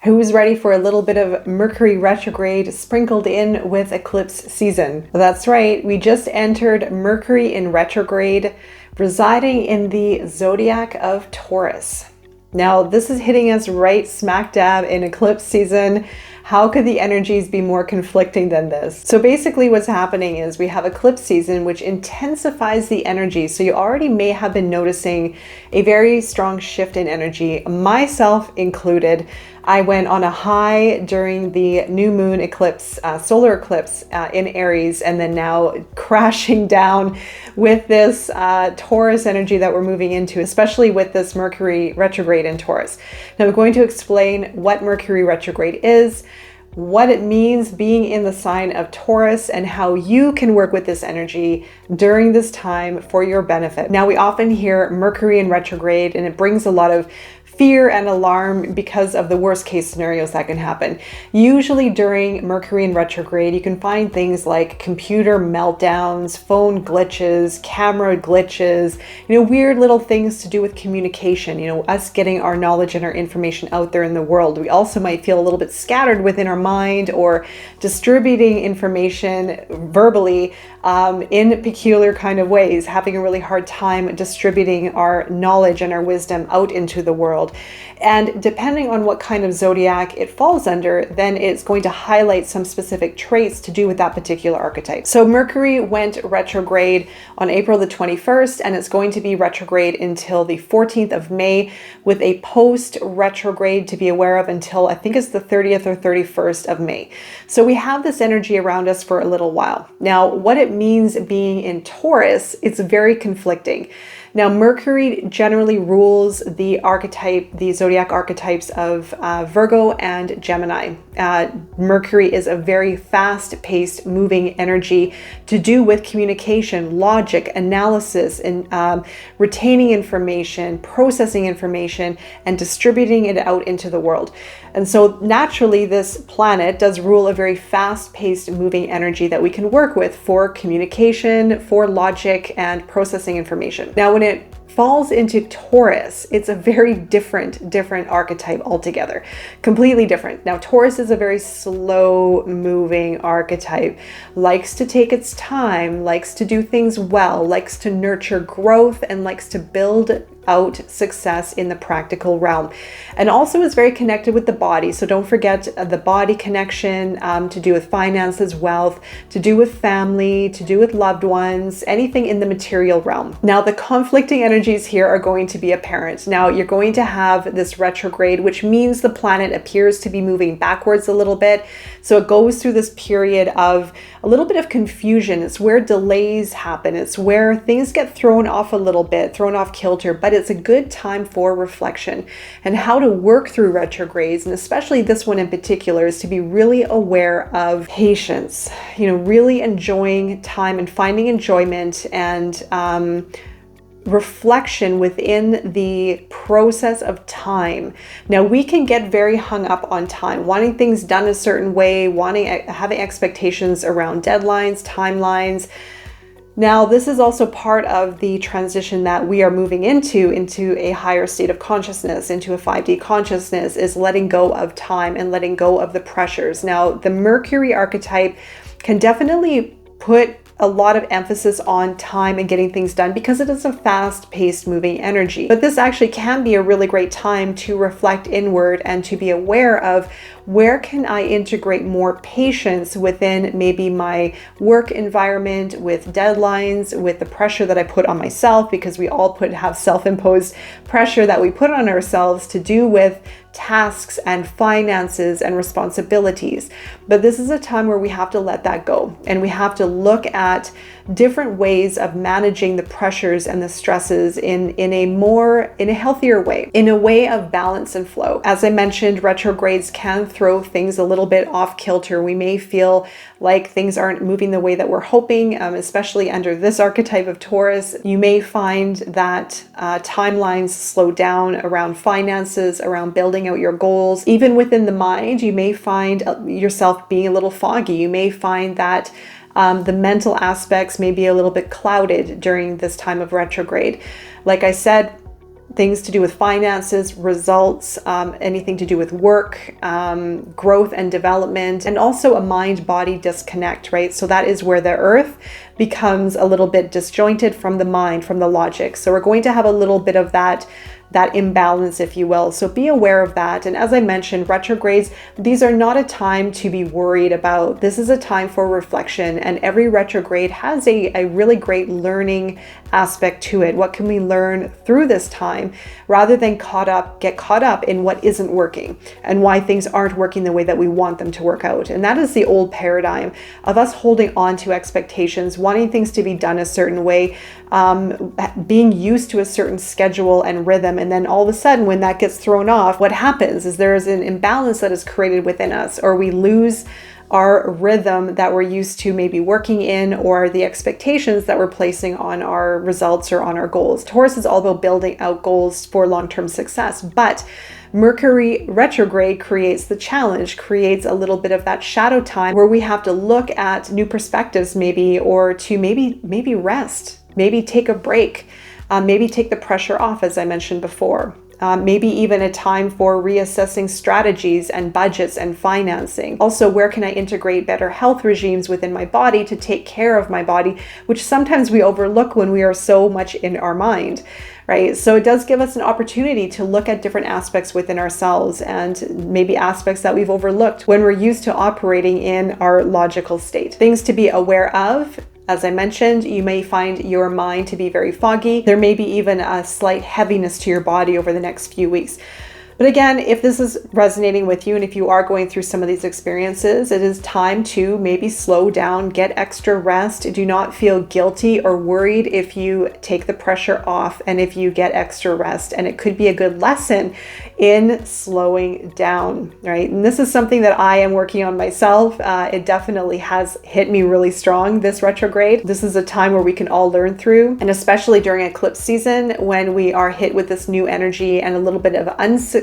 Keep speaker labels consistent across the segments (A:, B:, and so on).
A: Who's ready for a little bit of Mercury retrograde sprinkled in with eclipse season? That's right, we just entered Mercury in retrograde, residing in the zodiac of Taurus. Now, this is hitting us right smack dab in eclipse season. How could the energies be more conflicting than this? So basically what's happening is we have eclipse season, which intensifies the energy. So you already may have been noticing a very strong shift in energy, myself included. I went on a high during the new moon eclipse, solar eclipse in Aries, and then now crashing down with this Taurus energy that we're moving into, especially with this Mercury retrograde in Taurus. Now I'm going to explain what Mercury retrograde is, what it means being in the sign of Taurus, and how you can work with this energy during this time for your benefit. Now, we often hear Mercury in retrograde, and it brings a lot of fear and alarm because of the worst case scenarios that can happen. Usually during Mercury in retrograde, you can find things like computer meltdowns, phone glitches, camera glitches, weird little things to do with communication, us getting our knowledge and our information out there in the world. We also might feel a little bit scattered within our mind or distributing information verbally in peculiar kind of ways, having a really hard time distributing our knowledge and our wisdom out into the world. And depending on what kind of zodiac it falls under, then it's going to highlight some specific traits to do with that particular archetype. So Mercury went retrograde on April the 21st, and it's going to be retrograde until the 14th of May, with a post-retrograde to be aware of until I think it's the 30th or 31st of May. So we have this energy around us for a little while. Now, what it means being in Taurus, it's very conflicting. Now, Mercury generally rules the zodiac archetypes of Virgo and Gemini. Mercury is a very fast-paced moving energy to do with communication, logic, analysis, and retaining information, processing information, and distributing it out into the world. And so naturally, this planet does rule a very fast-paced moving energy that we can work with for communication, for logic, and processing information. Now, when it falls into Taurus, it's a very different archetype altogether. Completely different. Now, Taurus is a very slow moving archetype, likes to take its time, likes to do things well, likes to nurture growth, and likes to build out success in the practical realm, and also is very connected with the body. So don't forget the body connection, to do with finances, wealth, to do with family, to do with loved ones, anything in the material realm. Now, the conflicting energies here are going to be apparent. Now, you're going to have this retrograde, which means the planet appears to be moving backwards a little bit. So it goes through this period of a little bit of confusion. It's where delays happen. It's where things get thrown off a little bit, thrown off kilter, but it's a good time for reflection and how to work through retrogrades. And especially this one in particular is to be really aware of patience, really enjoying time and finding enjoyment and reflection within the process of time. Now, we can get very hung up on time, wanting things done a certain way, having expectations around deadlines, timelines. Now, this is also part of the transition that we are moving into a higher state of consciousness, into a 5D consciousness, is letting go of time and letting go of the pressures. Now, the Mercury archetype can definitely put a lot of emphasis on time and getting things done because it is a fast-paced moving energy. But this actually can be a really great time to reflect inward and to be aware of where can I integrate more patience within maybe my work environment, with deadlines, with the pressure that I put on myself, because we all have self-imposed pressure that we put on ourselves to do with tasks and finances and responsibilities. But this is a time where we have to let that go, and we have to look at different ways of managing the pressures and the stresses in a healthier way, in a way of balance and flow. As I mentioned, retrogrades can throw things a little bit off kilter. We may feel like things aren't moving the way that we're hoping, especially under this archetype of Taurus. You may find that timelines slow down around finances, around building out your goals. Even within the mind, you may find yourself being a little foggy. You may find that the mental aspects may be a little bit clouded during this time of retrograde. Like I said, things to do with finances, results, anything to do with work, growth and development, and also a mind-body disconnect, right? So that is where the earth becomes a little bit disjointed from the mind, from the logic. So we're going to have a little bit of that imbalance, if you will. So be aware of that. And as I mentioned, retrogrades, these are not a time to be worried about. This is a time for reflection, and every retrograde has a really great learning aspect to it. What can we learn through this time rather than get caught up in what isn't working and why things aren't working the way that we want them to work out. And that is the old paradigm of us holding on to expectations, wanting things to be done a certain way, being used to a certain schedule and rhythm. And then all of a sudden, when that gets thrown off, what happens is there is an imbalance that is created within us, or we lose our rhythm that we're used to maybe working in, or the expectations that we're placing on our results or on our goals. Taurus is all about building out goals for long-term success, but Mercury retrograde creates the challenge, creates a little bit of that shadow time where we have to look at new perspectives maybe, or to maybe rest, maybe take a break, maybe take the pressure off, as I mentioned before. Maybe even a time for reassessing strategies and budgets and financing. Also, where can I integrate better health regimes within my body to take care of my body, which sometimes we overlook when we are so much in our mind, right? So it does give us an opportunity to look at different aspects within ourselves, and maybe aspects that we've overlooked when we're used to operating in our logical state. Things to be aware of. As I mentioned, you may find your mind to be very foggy. There may be even a slight heaviness to your body over the next few weeks. But again, if this is resonating with you, and if you are going through some of these experiences, it is time to maybe slow down, get extra rest. Do not feel guilty or worried if you take the pressure off and if you get extra rest. And it could be a good lesson in slowing down, right? And this is something that I am working on myself. It definitely has hit me really strong, this retrograde. This is a time where we can all learn through, and especially during eclipse season when we are hit with this new energy and a little bit of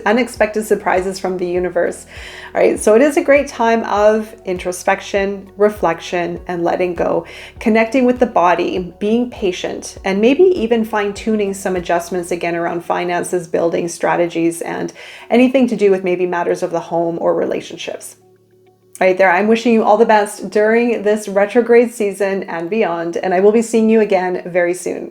A: unexpected surprises from the universe. All right, so it is a great time of introspection, reflection, and letting go, connecting with the body, being patient, and maybe even fine-tuning some adjustments again around finances, building strategies, and anything to do with maybe matters of the home or relationships. Right there, I'm wishing you all the best during this retrograde season and beyond, and I will be seeing you again very soon.